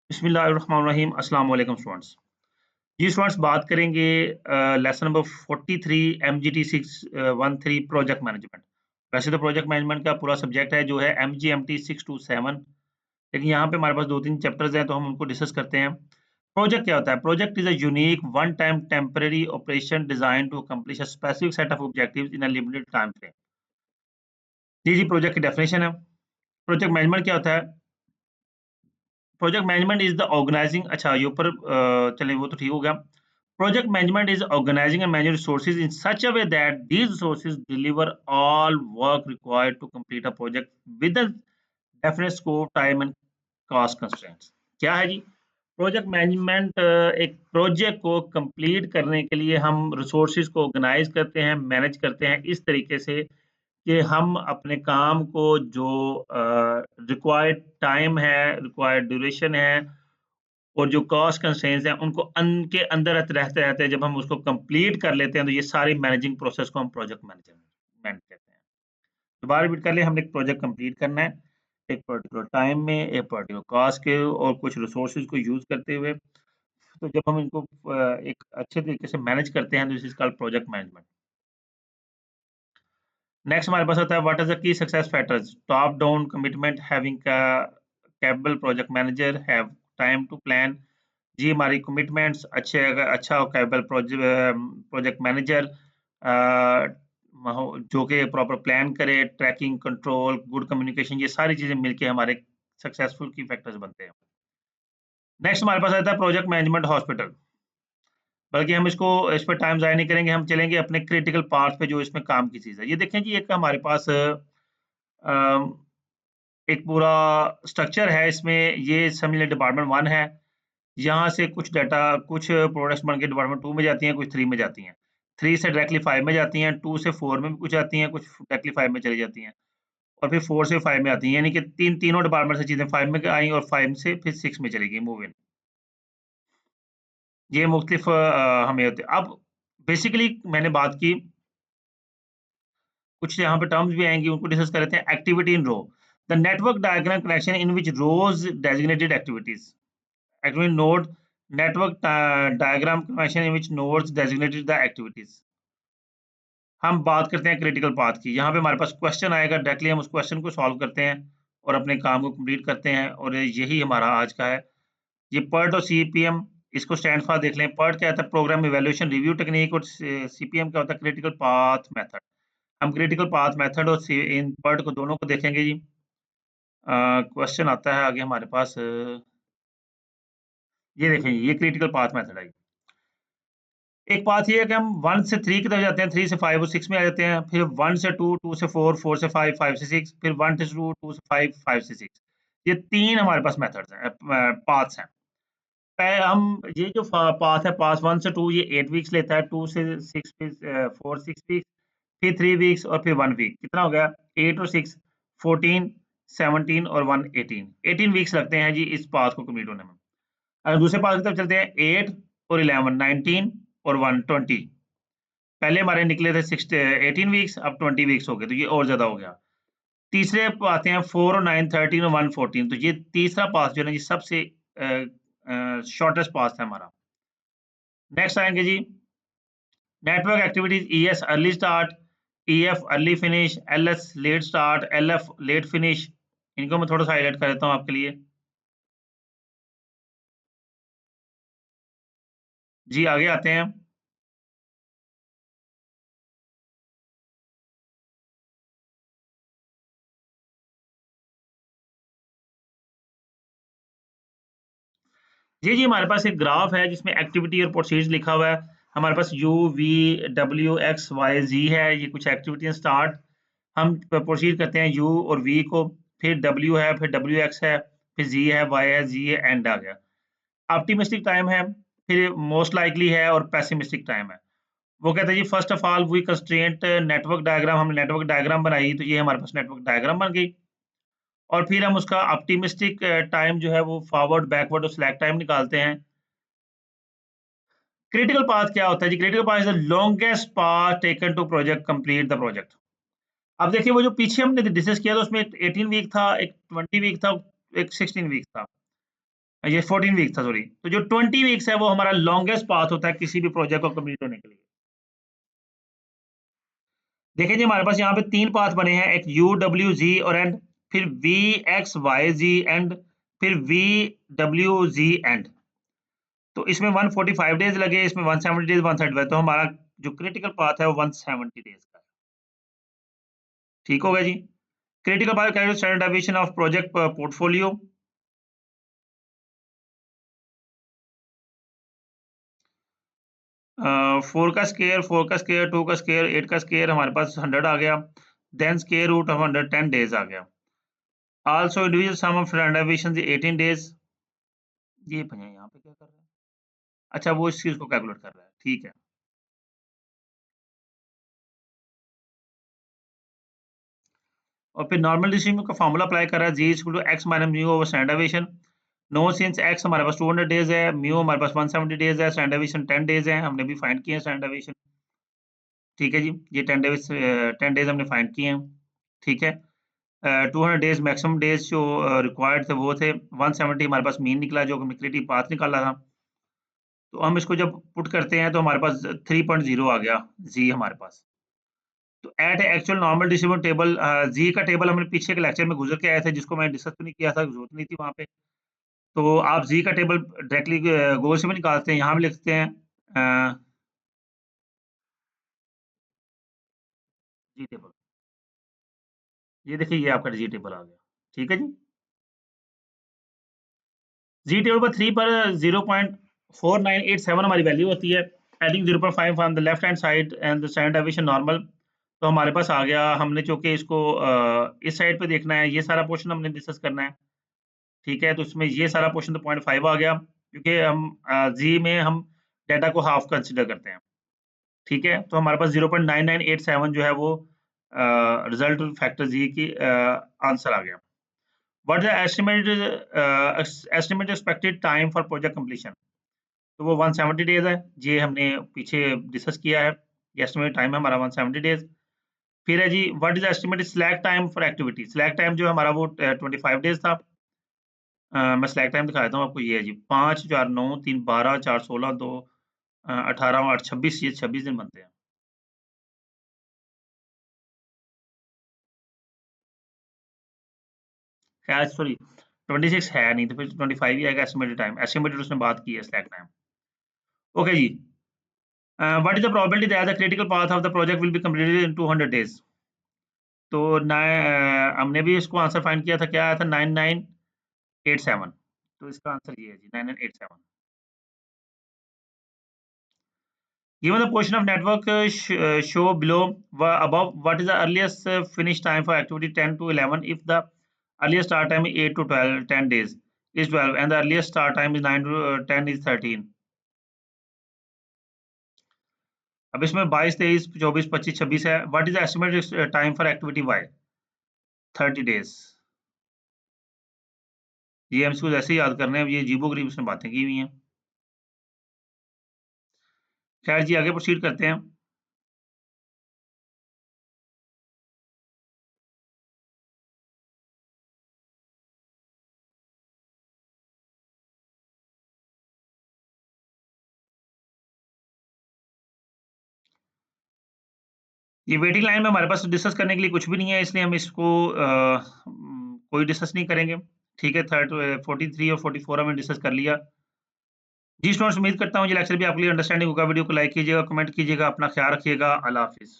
बिस्मिल्लाहिर्रहमानिर्रहीम। अस्सलाम वालेकुम स्टूडेंट्स। जी स्टूडेंट्स, बात करेंगे lesson number 43 MGT 613 project management. वैसे तो प्रोजेक्ट मैनेजमेंट का पूरा सब्जेक्ट है जो है MGMT 627, लेकिन यहाँ पे हमारे पास 2-3 चैप्टर्स हैं तो हम उनको डिस्कस करते हैं। प्रोजेक्ट क्या होता है? Project is a unique one time temporary operation design to accomplish a specific set of objectives in a limited time frame. जी, प्रोजेक्ट की डेफिनेशन है। प्रोजेक्ट मैनेजमेंट क्या होता है? Project management is the organising, अच्छा ये ऊपर चलिए वो तो ठीक हो गया। Project management is organising and manage resources in such a way that these resources deliver all work required to complete a project with a definite scope time and cost constraints. क्या है जी? प्रोजेक्ट मैनेजमेंट एक project को complete करने के लिए हम resources को organise करते हैं, मैनेज करते हैं इस तरीके से कि हम अपने काम को जो रिक्वायर्ड टाइम है, रिक्वायर्ड ड्यूरेशन है और जो कॉस्ट कंस्ट्रेंट्स हैं उनको के अंदर रहते रहते जब हम उसको कंप्लीट कर लेते हैं तो ये सारी मैनेजिंग प्रोसेस को हम प्रोजेक्ट मैनेजमेंट कहते हैं। दोबारा रिपीट कर ले, हमने एक प्रोजेक्ट कंप्लीट करना है एक पर्टिकुलर टाइम में, एक पर्टिकुलर कॉस्ट के और कुछ रिसोर्सेज को यूज करते हुए। तो जब हम इनको एक अच्छे तरीके से मैनेज करते हैं तो this is called project management. Next हमारे पास आता है what is the key success factors. Top down commitment, having capable project manager, have time to plan. जी, हमारी कमिटमेंट्स अच्छे, अगर अच्छा कैपेबल प्रोजेक्ट मैनेजर जो कि प्रॉपर प्लान करे, ट्रैकिंग, कंट्रोल, गुड कम्युनिकेशन, ये सारी चीजें मिलके हमारे सक्सेसफुल की फैक्टर्स बनते हैं। नेक्स्ट हमारे पास आता है प्रोजेक्ट मैनेजमेंट हॉस्पिटल। बल्कि हम इसको इस पर टाइम ज़ाया नहीं करेंगे, हम चलेंगे अपने क्रिटिकल पार्ट पे जो इसमें काम की चीज़ है। ये देखें जी, एक हमारे पास एक पूरा स्ट्रक्चर है, इसमें ये समझ लें डिपार्टमेंट 1 है। यहाँ से कुछ डाटा, कुछ प्रोडक्ट्स बन के डिपार्टमेंट 2 में जाती हैं, कुछ 3 में जाती हैं। 3 से डायरेक्टली 5 में जाती हैं, 2 से 4 में भी कुछ आती हैं, कुछ डायरेक्टली 5 में चली जाती हैं और फिर 4 से 5 में आती हैं। यानी कि तीनों डिपार्टमेंट से चीज़ें 5 में आई और 5 से फिर 6 में चली गई, मूव इन। ये मुख्तलिफ हमें होते हैं। अब बेसिकली मैंने बात की, कुछ यहाँ पे टर्म्स भी आएँगी, उनको डिस्कस कर लेते हैं। Activity in row, the network diagram connection in which rows designated activities. Activity node, network diagram connection in which nodes designated the activities. हम बात करते हैं क्रिटिकल पाथ की। यहाँ पे हमारे पास क्वेश्चन आएगा, डायरेक्टली हम उस क्वेश्चन को सॉल्व करते हैं और अपने काम को कंप्लीट करते हैं और यही हमारा आज का है। ये PERT और CPM, इसको स्टैंड फॉर देख लें। PERT क्या होता है? प्रोग्राम इवैल्यूएशन रिव्यू टेक्निक, और CPM क्या होता है? Critical path method. हम क्रिटिकल पाथ मेथड और इन PERT को दोनों को देखेंगे जी। क्वेश्चन आता है आगे हमारे पास, ये देखें, ये क्रिटिकल पाथ मेथड है। एक पाथ ये है कि हम 1 से 3 की तरफ जाते हैं, 3 से 5 और 6 में आ जाते हैं, फिर 1 से 2, 2 से 4, 4 से 5, 5 से 6, फिर 1 से 2, 2 से 5, 5 से 6। ये 3 हमारे पास मेथड्स हैं, पाथ्स हैं। हम ये जो पाथ है, पाथ 1 से 2, ये 8 वीक्स लेता है, 2 से 6 फिर 4 6 वीक्स, फिर 3 वीक्स और फिर 1 वीक। कितना हो गया? 8 और 6 14, 17 और 1 18। 18 वीक्स लगते हैं जी इस पाथ को कंप्लीट होने में। अगर दूसरे पाथ की तरफ चलते हैं, 8 और 11 19 और 1 20। पहले हमारे निकले थे 18 वीक्स, अब 20 वीक्स हो गए, तो ये और ज्यादा हो गया। तीसरे पे आते हैं 4 और 9 13 और 1 14। तो ये तीसरा पाथ जो है ना, ये सबसे शॉर्टेस्ट पाथ है हमारा। नेक्स्ट आएंगे जी, network activities. ES early start, EF early finish, LS late start, LF late finish. इनको मैं थोड़ा सा हाईलाइट कर देता हूँ आपके लिए। जी, आगे आते हैं। जी, हमारे पास एक ग्राफ है जिसमें एक्टिविटी और प्रोसीड्स लिखा हुआ है। हमारे पास U, V, W, X, Y, Z है। ये कुछ एक्टिविटी स्टार्ट, हम प्रोसीड करते हैं U और V को, फिर W है, फिर WX है, फिर Z है, Y है, Z है, एंड आ गया। ऑप्टिमिस्टिक टाइम है, फिर मोस्ट लाइकली है और पेसिमिस्टिक टाइम है। वो कहते हैं जी, first of all we constraint network diagram. हमने नेटवर्क डायग्राम बनाई, तो ये हमारे पास नेटवर्क डायग्राम बन गई। और फिर हम उसका ऑप्टिमिस्टिक टाइम जो है वो फॉरवर्ड, बैकवर्ड और स्लैक टाइम निकालते हैं। क्रिटिकल पाथ क्या होता है जी? Critical path is the longest path taken to project complete the project. अब देखिए, वो जो पीछे हमने डिस्कस किया था उसमें एक 18 वीक था, एक 20 वीक था, एक 16 वीक था। ये 14 वीक था, सॉरी। तो जो 20 वीक्स है वो हमारा लॉन्गेस्ट पाथ होता है किसी भी प्रोजेक्ट को कंप्लीट होने के लिए। देखिए जी, हमारे पास यहाँ पे 3 पाथ बने हैं, एक यू डब्ल्यू जी और एंड, फिर V X Y G end, फिर वी डब्ल्यू जी एंड। तो इसमें 145 डेज लगे, इसमें 170 डेज, 135, तो हमारा जो क्रिटिकल पाथ है वो 170 डेज का है। ठीक हो गया जी। Critical path calculate standard deviation of project portfolio. Four का स्केयर, फोर का स्केयर, टू का स्केयर, 8 का स्केयर, हमारे पास 100 आ गया। Then square root of 100 10 days आ गया। Also individual sum of standard deviation 18 days. ये भैया यहाँ पे क्या कर रहा है? अच्छा, वो इस चीज को कैलकुलेट कर रहा है, ठीक है। और फिर नॉर्मल डिस्ट्रीब्यूशन का फार्मूला अप्लाई कर रहा है, Z equal to X minus mu over standard deviation. No since X हमारे पास 200 डेज है, म्यू हमारे पास 170 डेज है, स्टैंडर्ड डेविएशन 10 डेज है, हमने भी फाइंड किए हैं स्टैंडर्ड डेविएशन। ठीक है जी, ये 10 डेज हमने फाइंड किए हैं। ठीक है। 200 डेज मैक्सिमम डेज जो रिक्वायर्ड थे वो थे, 170 हमारे पास मीन निकला जो कि क्रिटिकल पाथ निकाला था। तो हम इसको जब पुट करते हैं तो हमारे पास 3.0 आ गया जी हमारे पास। तो at actual normal distribution table, Z का टेबल हमने पीछे के लेक्चर में गुजर के आए थे, जिसको मैंने डिस्कस नहीं किया था, जरूरत नहीं थी वहाँ पे। तो आप जी का टेबल डायरेक्टली गूगल से भी निकालते हैं, यहाँ भी लिखते हैं जी टेबल। ये देखिए, ये आपका जी टेबल आ गया। ठीक है जी। जी टेबल पर 3 पर 0.4987 हमारी वैल्यू होती है। Adding 0.5 from the left hand side and the standard deviation normal. तो हमारे पास आ गया, हमने चूंकि इसको इस साइड पे देखना है, ये सारा पोर्शन हमने डिस्कस करना है। ठीक है, तो इसमें ये सारा पोर्शन तो 0.5 आ गया, क्योंकि हम जी में हम डाटा को हाफ कंसिडर करते हैं। ठीक है, तो हमारे पास 0.9987 जो है वो रिजल्ट फैक्टर जी की आंसर आ गया। What is estimated expected time for project completion? तो वो 170 डेज है, ये हमने पीछे डिस्कस किया है। एस्टिमेटेड टाइम है हमारा 170 डेज। फिर है जी, what is estimated slack time for activity? Slack time जो हमारा वो 25 डेज था। मैं स्लैक टाइम दिखा देता हूँ आपको, ये है जी 5 4 9 3 12 4 16 2 18 8 26, ये 26 दिन बनते हैं। खैर सॉरी, 26 है नहीं, तो फिर 25 ही आएगा एस्टिमेटेड टाइम। एस्टिमेटेड उसने बात की है स्लैक टाइम। ओके जी। What is the probability that the critical path of the project will be completed in 200 days? तो हमने भी इसको आंसर फाइंड किया था, क्या आया था? 9987। तो इसका आंसर ये है जी, 9987। Given the portion of network show below above, what is the earliest finish time for activity 10 to 11 if the earliest start time is 8 to 12, 10 days is 12, and the earliest start time is 9 to 10 is 13? अब इसमें 22, 23, 24, 25, 26 है। What is the estimated time for activity Y? 30 days. ये हम इसको जैसे ही याद करने हैं, ये जीबो गरीब उसने बातें की हुई हैं। खैर जी, आगे प्रोसीड करते हैं। ये वेटिंग लाइन में हमारे पास डिस्कस करने के लिए कुछ भी नहीं है, इसलिए हम इसको कोई डिस्कस नहीं करेंगे। ठीक है, 43 और 44 हमने डिस्कस कर लिया। जी स्टूडेंट्स, उम्मीद करता हूँ ये लेक्चर भी आपके लिए अंडरस्टैंडिंग होगा। वीडियो को लाइक कीजिएगा, कमेंट कीजिएगा, अपना ख्याल रखिएगा। अल्लाह हाफिज़।